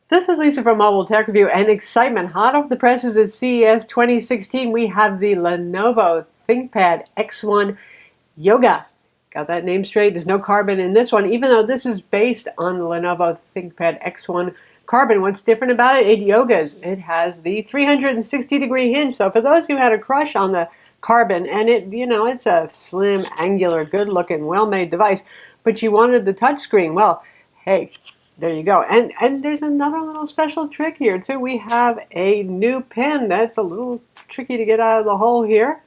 This is Lisa from Mobile Tech Review, and excitement hot off the presses at CES 2016. We have the Lenovo ThinkPad X1 Yoga. Got that name straight. There's no Carbon in this one, even though this is based on the Lenovo ThinkPad X1 Carbon. What's different about it? It yogas. It has the 360-degree hinge. So for those who had a crush on the Carbon, and it's a slim, angular, good-looking, well-made device, but you wanted the touchscreen. Well, hey, there you go. And there's another little special trick here too. We have a new pen that's a little tricky to get out of the hole here.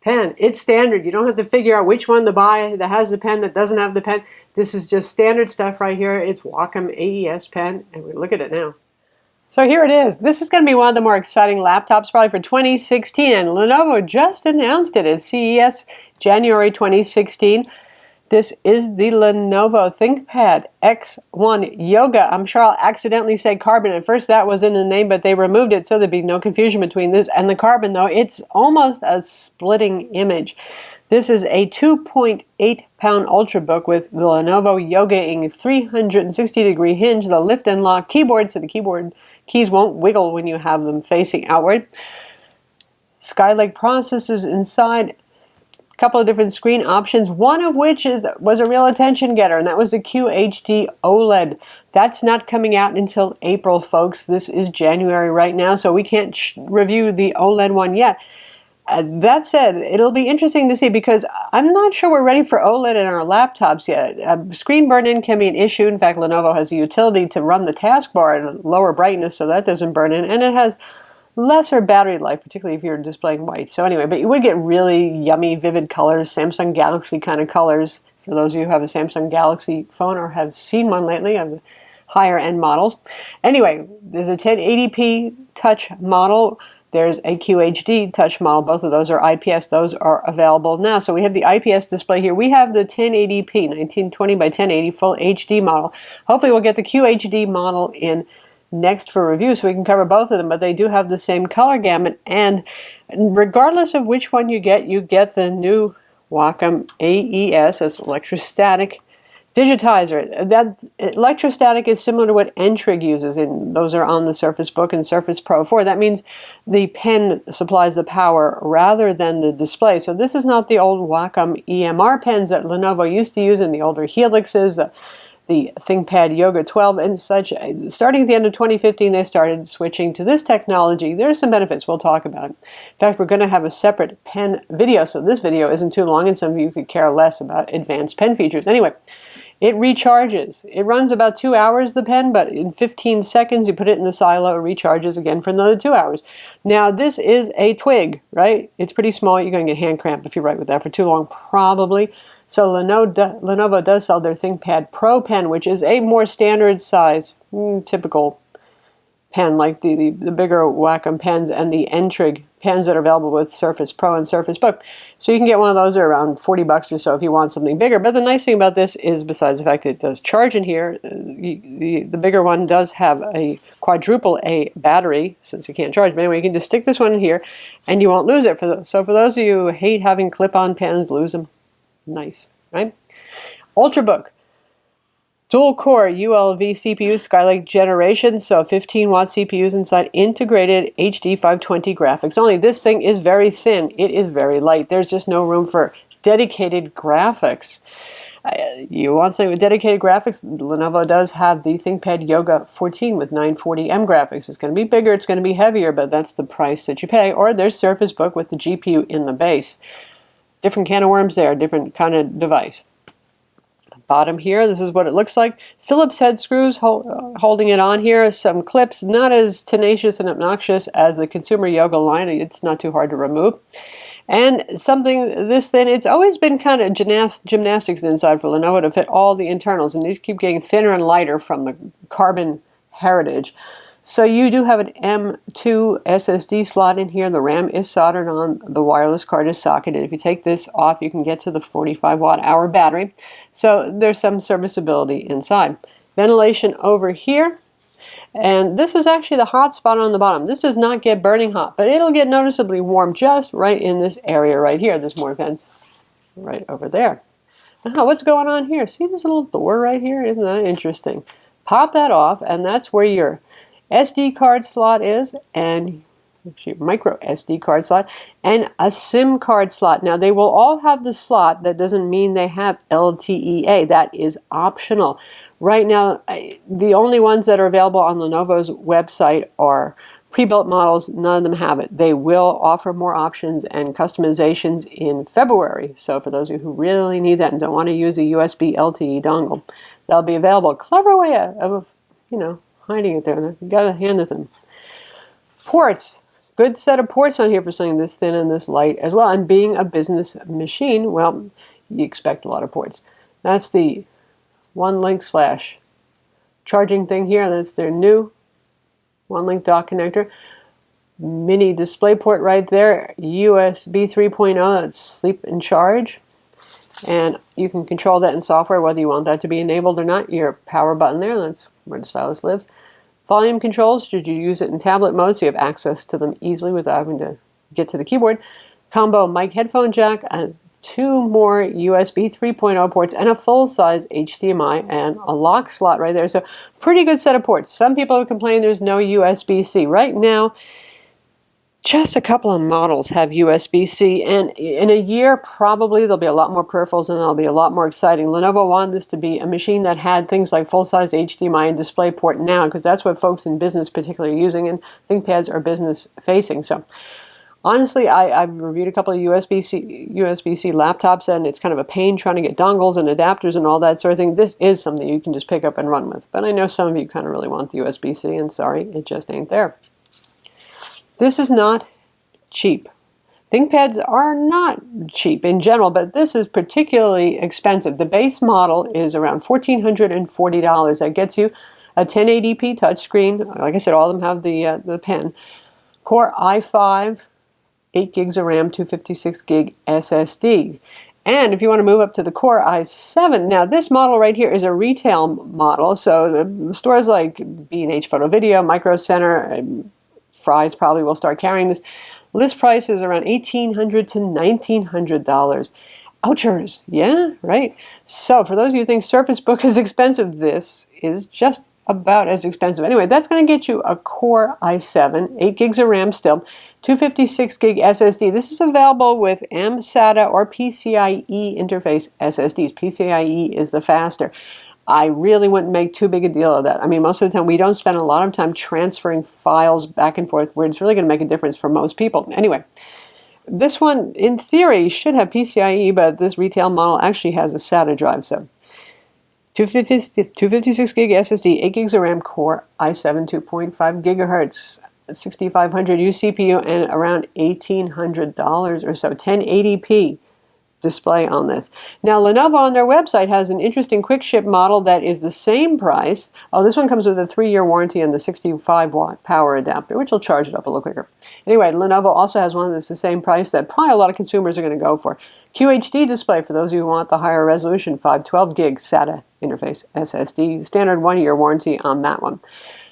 Pen, it's standard. You don't have to figure out which one to buy that has the pen, that doesn't have the pen. This is just standard stuff right here. It's Wacom AES pen, and we look at it now. So here it is. This is going to be one of the more exciting laptops probably for 2016, and Lenovo just announced it at CES January 2016. This is the Lenovo ThinkPad X1 Yoga. I'm sure I'll accidentally say Carbon. At first that was in the name, but they removed it so there'd be no confusion between this and the Carbon, though. It's almost a splitting image. This is a 2.8-pound Ultrabook with the Lenovo Yoga-ing 360-degree hinge, the lift and lock keyboard, so the keyboard keys won't wiggle when you have them facing outward. Skylake processors inside. Couple of different screen options, one of which was a real attention getter, and that was the QHD OLED. That's not coming out until April, folks. This is January right now, so we can't review the OLED one yet. That said, it'll be interesting to see because I'm not sure we're ready for OLED in our laptops yet. Screen burn-in can be an issue. In fact, Lenovo has a utility to run the taskbar at lower brightness so that doesn't burn in, and it has lesser battery life, particularly if you're displaying white. So anyway, but you would get really yummy, vivid colors, Samsung Galaxy kind of colors. For those of you who have a Samsung Galaxy phone or have seen one lately of the higher end models. Anyway, there's a 1080p touch model. There's a QHD touch model. Both of those are IPS. Those are available now. So we have the IPS display here. We have the 1080p, 1920 by 1080 full HD model. Hopefully we'll get the QHD model in next for review so we can cover both of them, but they do have the same color gamut, and regardless of which one you get the new Wacom AES as electrostatic digitizer. That electrostatic is similar to what N-Trig uses, and those are on the Surface Book and Surface Pro 4. That means the pen supplies the power rather than the display. So this is not the old Wacom EMR pens that Lenovo used to use in the older Helixes, the ThinkPad Yoga 12 and such. Starting at the end of 2015, they started switching to this technology. There are some benefits. We'll talk about it. In fact, we're going to have a separate pen video, so this video isn't too long, and some of you could care less about advanced pen features. Anyway, it recharges. It runs about 2 hours, the pen, but in 15 seconds, you put it in the silo, it recharges again for another 2 hours. Now, this is a twig, right? It's pretty small. You're going to get hand cramp if you write with that for too long, probably. So Lenovo does sell their ThinkPad Pro pen, which is a more standard size, typical pen, like the bigger Wacom pens and the N-Trig pens that are available with Surface Pro and Surface Book. So you can get one of those at around 40 bucks or so if you want something bigger. But the nice thing about this is, besides the fact that it does charge in here, the bigger one does have a quadruple A battery, since you can't charge. But anyway, you can just stick this one in here and you won't lose it. So for those of you who hate having clip-on pens, lose them. Nice, right? Ultrabook. Dual-core ULV CPU, Skylake generation, so 15-watt CPUs inside, integrated HD 520 graphics. Only this thing is very thin. It is very light. There's just no room for dedicated graphics. You want something with dedicated graphics? Lenovo does have the ThinkPad Yoga 14 with 940M graphics. It's going to be bigger, it's going to be heavier, but that's the price that you pay. Or there's Surface Book with the GPU in the base. Different can of worms there, different kind of device. Bottom here, this is what it looks like. Phillips head screws holding it on here. Some clips, not as tenacious and obnoxious as the Consumer Yoga line. It's not too hard to remove. And something this thin, it's always been kind of gymnastics inside for Lenovo to fit all the internals, and these keep getting thinner and lighter from the Carbon heritage. So you do have an M2 SSD slot in here. The RAM is soldered on. The wireless card is socketed. If you take this off, you can get to the 45 watt-hour battery. So there's some serviceability inside. Ventilation over here. And this is actually the hot spot on the bottom. This does not get burning hot, but it'll get noticeably warm just right in this area right here. There's more vents right over there. Now, what's going on here? See this little door right here? Isn't that interesting? Pop that off, and that's where your SD card slot is, and your micro SD card slot, and a SIM card slot. Now, they will all have the slot. That doesn't mean they have LTE-A. That is optional. Right now, the only ones that are available on Lenovo's website are pre-built models. None of them have it. They will offer more options and customizations in February. So for those of you who really need that and don't want to use a USB LTE dongle, that'll be available. Clever way of, hiding it there. You got to hand it them. Ports. Good set of ports on here for something this thin and this light as well. And being a business machine, well, you expect a lot of ports. That's the OneLink / charging thing here. That's their new OneLink dock connector. Mini display port right there. USB 3.0, that's sleep and charge. And you can control that in software, whether you want that to be enabled or not. Your power button there, that's where the stylus lives. Volume controls, should you use it in tablet mode, so you have access to them easily without having to get to the keyboard. Combo mic headphone jack, and 2 more USB 3.0 ports, and a full-size HDMI, and a lock slot right there. So pretty good set of ports. Some people have complained there's no USB-C. Right now, just a couple of models have USB-C, and in a year, probably there'll be a lot more peripherals and it'll be a lot more exciting. Lenovo wanted this to be a machine that had things like full-size HDMI and DisplayPort now, because that's what folks in business particularly are using, and ThinkPads are business-facing. So honestly, I've reviewed a couple of USB-C laptops, and it's kind of a pain trying to get dongles and adapters and all that sort of thing. This is something you can just pick up and run with. But I know some of you kind of really want the USB-C, and sorry, it just ain't there. This is not cheap. ThinkPads are not cheap in general, but this is particularly expensive. The base model is around $1,440. That gets you a 1080p touchscreen. Like I said, all of them have the pen. Core i5, 8 gigs of RAM, 256 gig SSD. And if you want to move up to the Core i7, now this model right here is a retail model, so the stores like B&H Photo Video, Micro Center, Fry's probably will start carrying this. List price is around $1,800 to $1,900. Ouchers, yeah, right? So for those of you who think Surface Book is expensive, this is just about as expensive. Anyway, that's going to get you a Core i7, 8 gigs of RAM still, 256 gig SSD. This is available with SATA or PCIe interface SSDs. PCIe is the faster. I really wouldn't make too big a deal of that. I mean, most of the time we don't spend a lot of time transferring files back and forth where it's really going to make a difference for most people. Anyway, this one, in theory, should have PCIe, but this retail model actually has a SATA drive. So 256 gig SSD, 8 gigs of RAM, Core i7, 2.5 gigahertz, 6500 U CPU, and around $1,800 or so. 1080p display on this. Now, Lenovo on their website has an interesting quick ship model that is the same price. Oh, this one comes with a 3-year warranty and the 65-watt power adapter, which will charge it up a little quicker. Anyway, Lenovo also has one that's the same price that probably a lot of consumers are going to go for. QHD display for those of you who want the higher resolution, 512 gig SATA interface SSD, standard 1-year warranty on that one.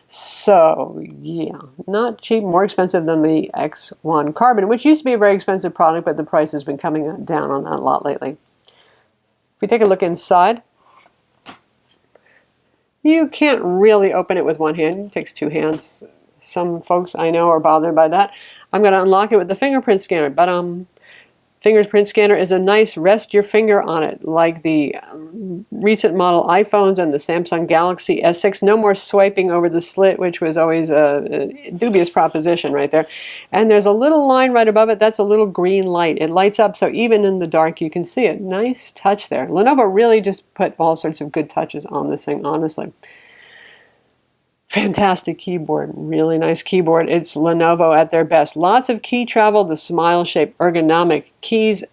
So, yeah, not cheap, more expensive than the X1 Carbon, which used to be a very expensive product, but the price has been coming down on that a lot lately. If we take a look inside, you can't really open it with one hand. It takes 2 hands. Some folks I know are bothered by that. I'm going to unlock it with the fingerprint scanner, but fingerprint scanner is a nice rest your finger on it, like the recent model iPhones and the Samsung Galaxy S6. No more swiping over the slit, which was always a dubious proposition right there. And there's a little line right above it. That's a little green light. It lights up, so even in the dark you can see it. Nice touch there. Lenovo really just put all sorts of good touches on this thing, honestly. Fantastic keyboard, really nice keyboard. It's Lenovo at their best. Lots of key travel, the smile shape, ergonomic keys.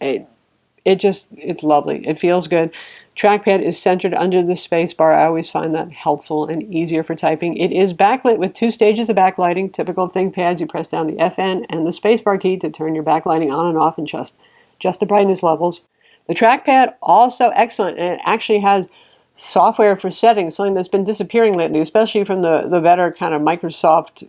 It's lovely. It feels good. Trackpad is centered under the space bar. I always find that helpful and easier for typing. It is backlit with 2 stages of backlighting. Typical of ThinkPads, you press down the FN and the spacebar key to turn your backlighting on and off and just the brightness levels. The trackpad, also excellent, and it actually has software for settings, something that's been disappearing lately, especially from the better kind of Microsoft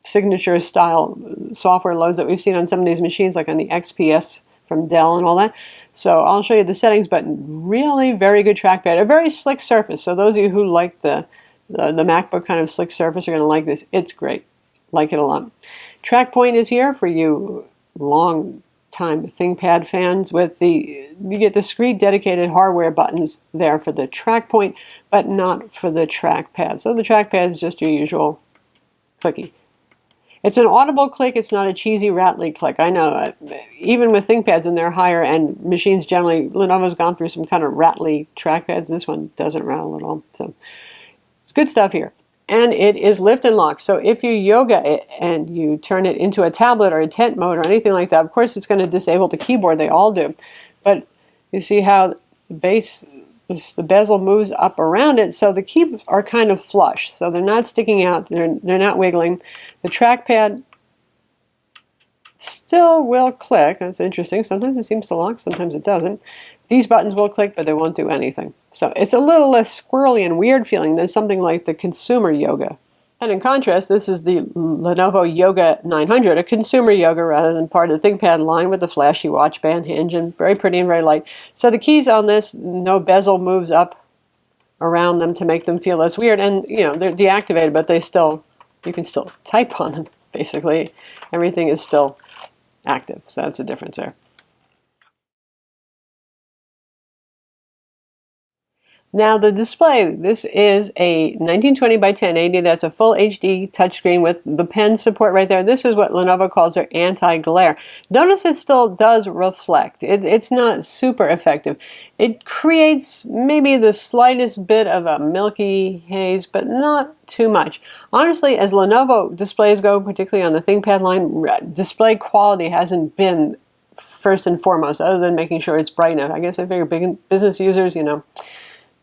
signature style software loads that we've seen on some of these machines, like on the XPS from Dell and all that. So I'll show you the settings, but really very good trackpad. A very slick surface, so those of you who like the the MacBook kind of slick surface, you're going to like this. It's great. Like it a lot. TrackPoint is here for you long time ThinkPad fans. You get discrete dedicated hardware buttons there for the TrackPoint, but not for the trackpad. So the trackpad is just your usual clicky. It's an audible click. It's not a cheesy, rattly click. I know, even with ThinkPads and their higher end machines, generally, Lenovo's gone through some kind of rattly trackpads. This one doesn't rattle at all. So it's good stuff here. And it is lift and lock. So if you yoga it and you turn it into a tablet or a tent mode or anything like that, of course it's going to disable the keyboard. They all do. But you see how the bezel moves up around it, so the keys are kind of flush. So they're not sticking out. They're not wiggling. The trackpad still will click. That's interesting. Sometimes it seems to lock, sometimes it doesn't. These buttons will click, but they won't do anything. So it's a little less squirrely and weird feeling than something like the consumer yoga. And in contrast, this is the Lenovo Yoga 900, a consumer yoga rather than part of the ThinkPad line with the flashy watch band hinge, and very pretty and very light. So the keys on this, no bezel moves up around them to make them feel less weird. And you know, they're deactivated, but you can still type on them, basically. Everything is still active, so that's the difference there. Now the display, this is a 1920 by 1080. That's a full HD touchscreen with the pen support right there. This is what Lenovo calls their anti-glare. Notice it still does reflect. It's not super effective. It creates maybe the slightest bit of a milky haze, but not too much. Honestly, as Lenovo displays go, particularly on the ThinkPad line, display quality hasn't been first and foremost, other than making sure it's bright enough. I guess I figure big business users, you know,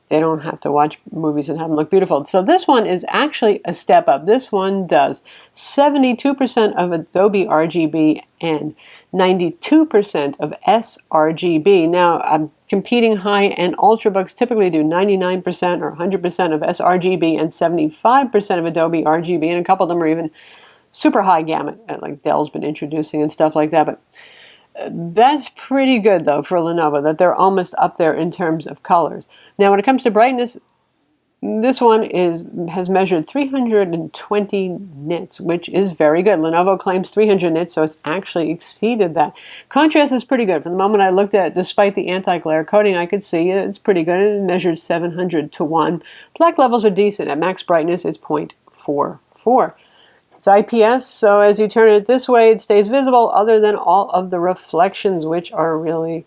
they don't have to watch movies and have them look beautiful. So this one is actually a step up. This one does 72% of Adobe RGB and 92% of sRGB. Now, competing high-end Ultrabooks typically do 99% or 100% of sRGB and 75% of Adobe RGB, and a couple of them are even super high gamut, like Dell's been introducing and stuff like that. But that's pretty good, though, for Lenovo, that they're almost up there in terms of colors. Now, when it comes to brightness, this one has measured 320 nits, which is very good. Lenovo claims 300 nits, so it's actually exceeded that. Contrast is pretty good. From the moment I looked at it, despite the anti-glare coating, I could see it's pretty good. It measures 700 to 1. Black levels are decent. At max brightness, it's 0.44. It's IPS, so as you turn it this way, it stays visible other than all of the reflections, which are really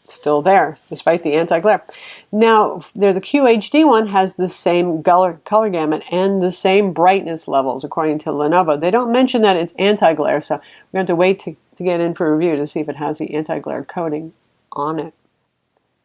still there, despite the anti-glare. Now, the QHD one has the same color gamut and the same brightness levels, according to Lenovo. They don't mention that it's anti-glare, so we're going to have to wait to get in for review to see if it has the anti-glare coating on it.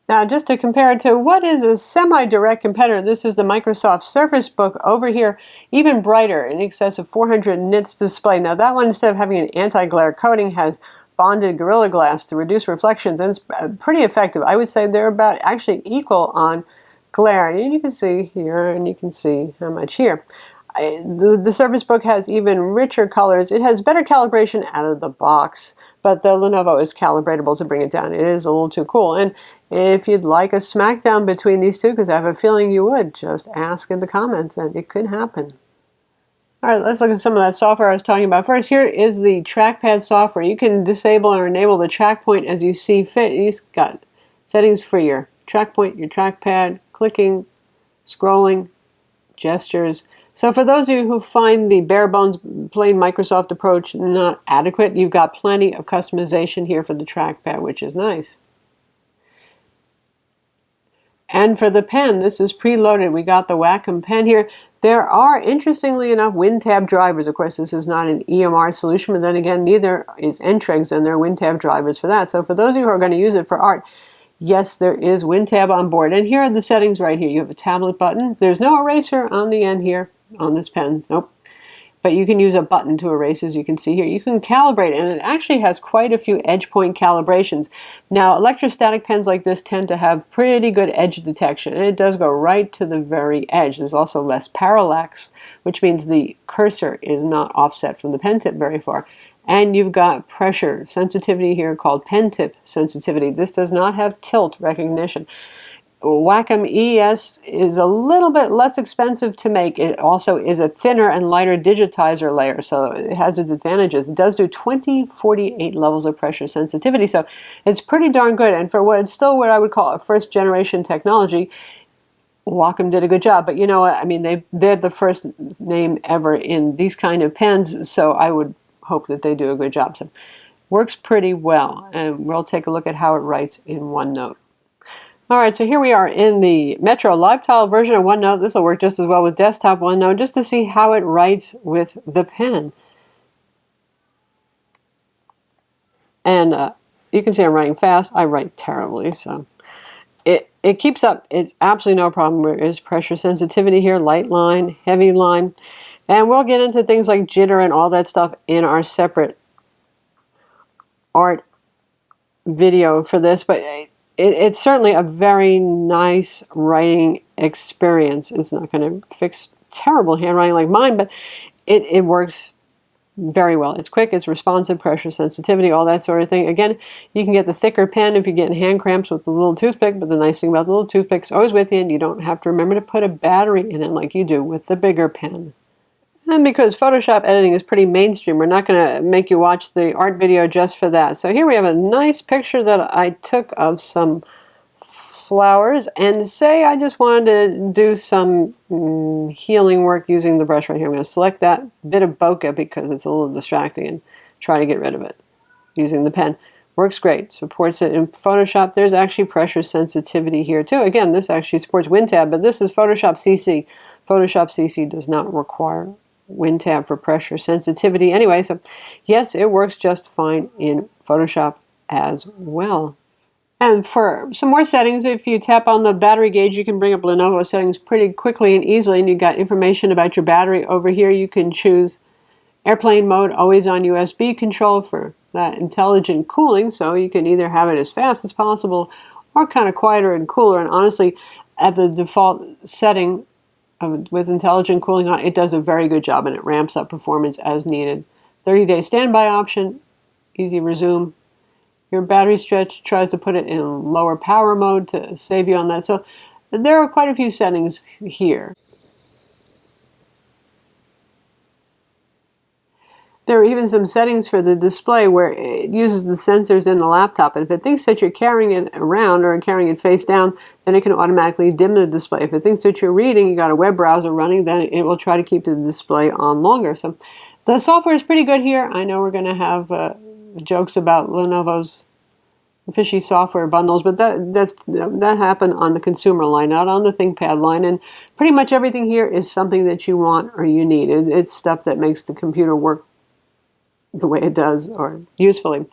Now, just to compare it to what is a semi-direct competitor, this is the Microsoft Surface Book over here, even brighter, in excess of 400 nits display. Now, that one, instead of having an anti-glare coating, has bonded Gorilla Glass to reduce reflections, and it's pretty effective. I would say they're about actually equal on glare. And you can see here, and you can see how much here. The Surface Book has even richer colors. It has better calibration out of the box, but the Lenovo is calibratable to bring it down. It is a little too cool. And if you'd like a smackdown between these two, because I have a feeling you would, just ask in the comments, and it could happen. All right, let's look at some of that software I was talking about. First, here is the Trackpad software. You can disable or enable the track point as you see fit. You've got settings for your track point, your trackpad, clicking, scrolling, gestures. So for those of you who find the bare bones plain Microsoft approach not adequate, you've got plenty of customization here for the trackpad, which is nice. And for the pen, this is preloaded. We got the Wacom pen here. There are, interestingly enough, WinTab drivers. Of course, this is not an EMR solution, but then again, neither is Entrex, and there are WinTab drivers for that. So for those of you who are going to use it for art, yes, there is WinTab on board. And here are the settings right here. You have a tablet button. There's no eraser on the end here on this pen. Nope. But you can use a button to erase, as you can see here. You can calibrate, and it actually has quite a few edge point calibrations. Now, electrostatic pens like this tend to have pretty good edge detection, and it does go right to the very edge. There's also less parallax, which means the cursor is not offset from the pen tip very far. And you've got pressure sensitivity here called pen tip sensitivity. This does not have tilt recognition. Wacom AES is a little bit less expensive to make. It also is a thinner and lighter digitizer layer, so it has its advantages. It does do 2048 levels of pressure sensitivity, so it's pretty darn good. And for what it's still what I would call a first generation technology, Wacom did a good job. But you know what? I mean, they're the first name ever in these kind of pens, so I would hope that they do a good job. So works pretty well, and we'll take a look at how it writes in OneNote. All right, so here we are in the Metro Live Tile version of OneNote. This will work just as well with desktop OneNote, just to see how it writes with the pen. And you can see I'm writing fast. I write terribly, so it keeps up. It's absolutely no problem. There is pressure sensitivity here, light line, heavy line. And we'll get into things like jitter and all that stuff in our separate art video for this, but it's certainly a very nice writing experience. It's not going to fix terrible handwriting like mine, but it works very well. It's quick, it's responsive, pressure sensitivity, all that sort of thing. Again, you can get the thicker pen if you're getting hand cramps with the little toothpick, but the nice thing about the little toothpick is always with you, and you don't have to remember to put a battery in it like you do with the bigger pen. And because Photoshop editing is pretty mainstream, we're not going to make you watch the art video just for that. So here we have a nice picture that I took of some flowers, and say I just wanted to do some healing work using the brush right here. I'm going to select that bit of bokeh because it's a little distracting and try to get rid of it using the pen. Works great. Supports it in Photoshop. There's actually pressure sensitivity here too. Again, this actually supports WinTab, but this is Photoshop CC. Photoshop CC does not require WinTab for pressure sensitivity anyway, so yes, it works just fine in Photoshop as well. And for some more settings, if you tap on the battery gauge, you can bring up Lenovo settings pretty quickly and easily, and you've got information about your battery over here. You can choose airplane mode, always on USB control for that intelligent cooling, so you can either have it as fast as possible or kind of quieter and cooler. And honestly, at the default setting with intelligent cooling on, it does a very good job, and it ramps up performance as needed. 30-day standby option, easy resume. Your battery stretch tries to put it in lower power mode to save you on that. So there are quite a few settings here. There are even some settings for the display where it uses the sensors in the laptop, and if it thinks that you're carrying it around or carrying it face down, then it can automatically dim the display. If it thinks that you're reading, you got a web browser running, then it will try to keep the display on longer. So the software is pretty good here. I know we're going to have jokes about Lenovo's fishy software bundles, but that happened on the consumer line, not on the ThinkPad line, and pretty much everything here is something that you want or you need. It's stuff that makes the computer work the way it does, or usefully.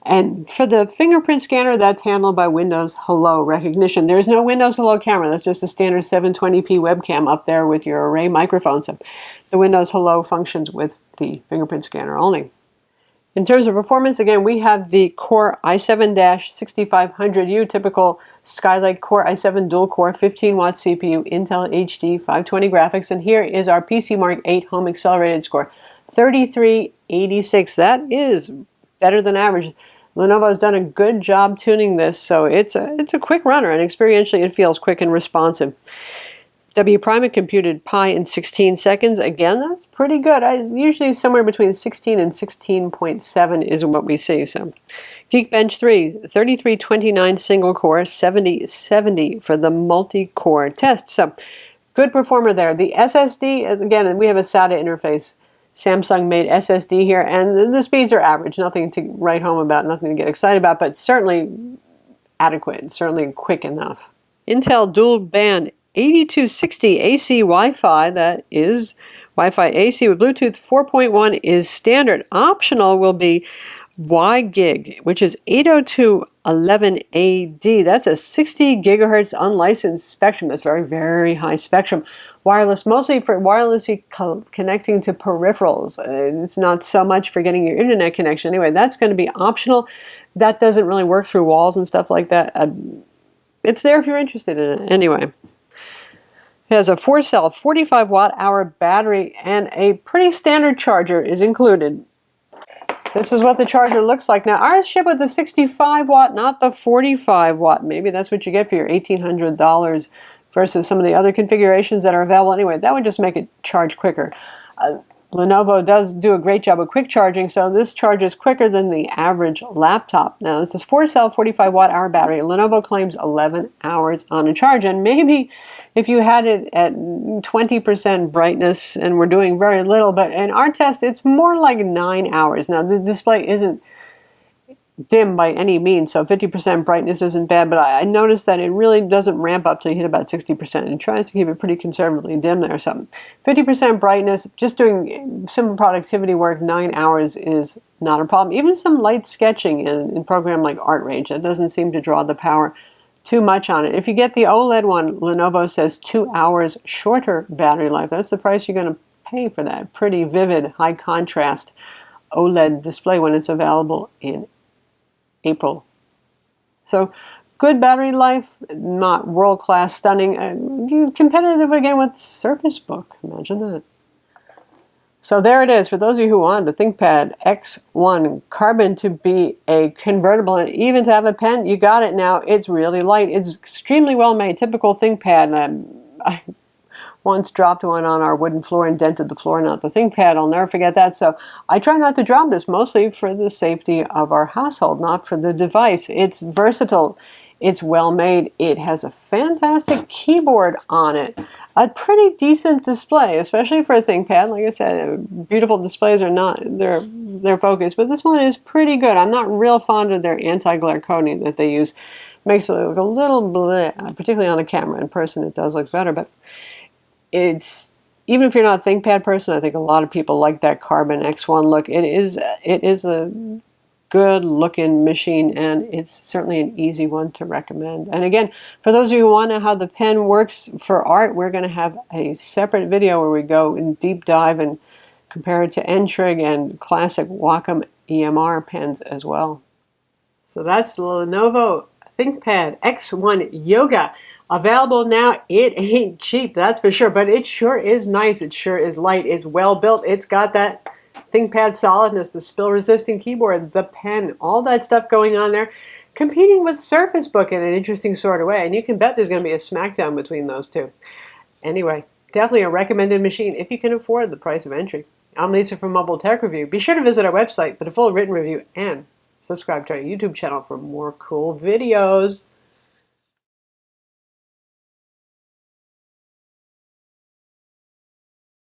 And for the fingerprint scanner, that's handled by Windows Hello recognition. There's no Windows Hello camera. That's just a standard 720p webcam up there with your array microphone. So the Windows Hello functions with the fingerprint scanner only. In terms of performance, again, we have the Core i7-6500U, typical Skylake Core i7 dual-core 15-watt CPU, Intel HD 520 graphics, and here is our PC Mark 8 home accelerated score, 3386. That is better than average. Lenovo's done a good job tuning this, so it's a quick runner, and experientially it feels quick and responsive. W Prime computed pi in 16 seconds. Again, that's pretty good. Usually somewhere between 16 and 16.7 is what we see. So, Geekbench 3, 3329 single core, 7070 for the multi-core test. So, good performer there. The SSD, again, we have a SATA interface. Samsung made SSD here, and the speeds are average. Nothing to write home about, nothing to get excited about, but certainly adequate, certainly quick enough. Intel dual band 8260 AC Wi-Fi, that is Wi-Fi AC with Bluetooth 4.1 is standard. Optional will be WiGig, which is 802.11ad. That's a 60 gigahertz unlicensed spectrum. That's very, very high spectrum. Wireless, mostly for wirelessly connecting to peripherals. It's not so much for getting your internet connection. Anyway, that's going to be optional. That doesn't really work through walls and stuff like that. It's there if you're interested in it. Anyway. It has a 4-cell, 45 watt-hour battery, and a pretty standard charger is included. This is what the charger looks like. Now, ours ship with the 65 watt, not the 45 watt. Maybe that's what you get for your $1,800 versus some of the other configurations that are available anyway. That would just make it charge quicker. Lenovo does do a great job of quick charging, so this charges quicker than the average laptop. Now, this is 4-cell, 45 watt-hour battery. Lenovo claims 11 hours on a charge, and maybe if you had it at 20% brightness and we're doing very little, but in our test, it's more like 9 hours. Now, the display isn't dim by any means, so 50% brightness isn't bad, but I noticed that it really doesn't ramp up till you hit about 60%. It tries to keep it pretty conservatively dim there. So 50% brightness, just doing simple productivity work, 9 hours is not a problem. Even some light sketching in a program like ArtRange, that doesn't seem to draw the power too much on it. If you get the OLED one, Lenovo says 2 hours shorter battery life. That's the price you're going to pay for that pretty vivid, high contrast OLED display when it's available in April. So good battery life, not world-class stunning, competitive again with Surface Book. Imagine that. So there it is. For those of you who want the ThinkPad X1 Carbon to be a convertible and even to have a pen, you got it now. It's really light. It's extremely well made. Typical ThinkPad. I once dropped one on our wooden floor and dented the floor, not the ThinkPad. I'll never forget that. So I try not to drop this, mostly for the safety of our household, not for the device. It's versatile. It's well made. It has a fantastic keyboard on it. A pretty decent display, especially for a ThinkPad. Like I said, beautiful displays are not their focus, but this one is pretty good. I'm not real fond of their anti-glare coating that they use. Makes it look a little bleh, particularly on the camera. In person, it does look better, but it's, even if you're not a ThinkPad person, I think a lot of people like that Carbon X1 look. It is a good looking machine, and it's certainly an easy one to recommend. And again, for those of you who want to know how the pen works for art, we're going to have a separate video where we go in deep dive and compare it to N-Trig and classic Wacom EMR pens as well. So that's the Lenovo ThinkPad X1 Yoga. Available now. It ain't cheap, that's for sure, but it sure is nice. It sure is light. It's well built. It's got that ThinkPad solidness, the spill-resistant keyboard, the pen, all that stuff going on there, competing with Surface Book in an interesting sort of way. And you can bet there's going to be a smackdown between those two. Anyway, definitely a recommended machine if you can afford the price of entry. I'm Lisa from Mobile Tech Review. Be sure to visit our website for the full written review and subscribe to our YouTube channel for more cool videos.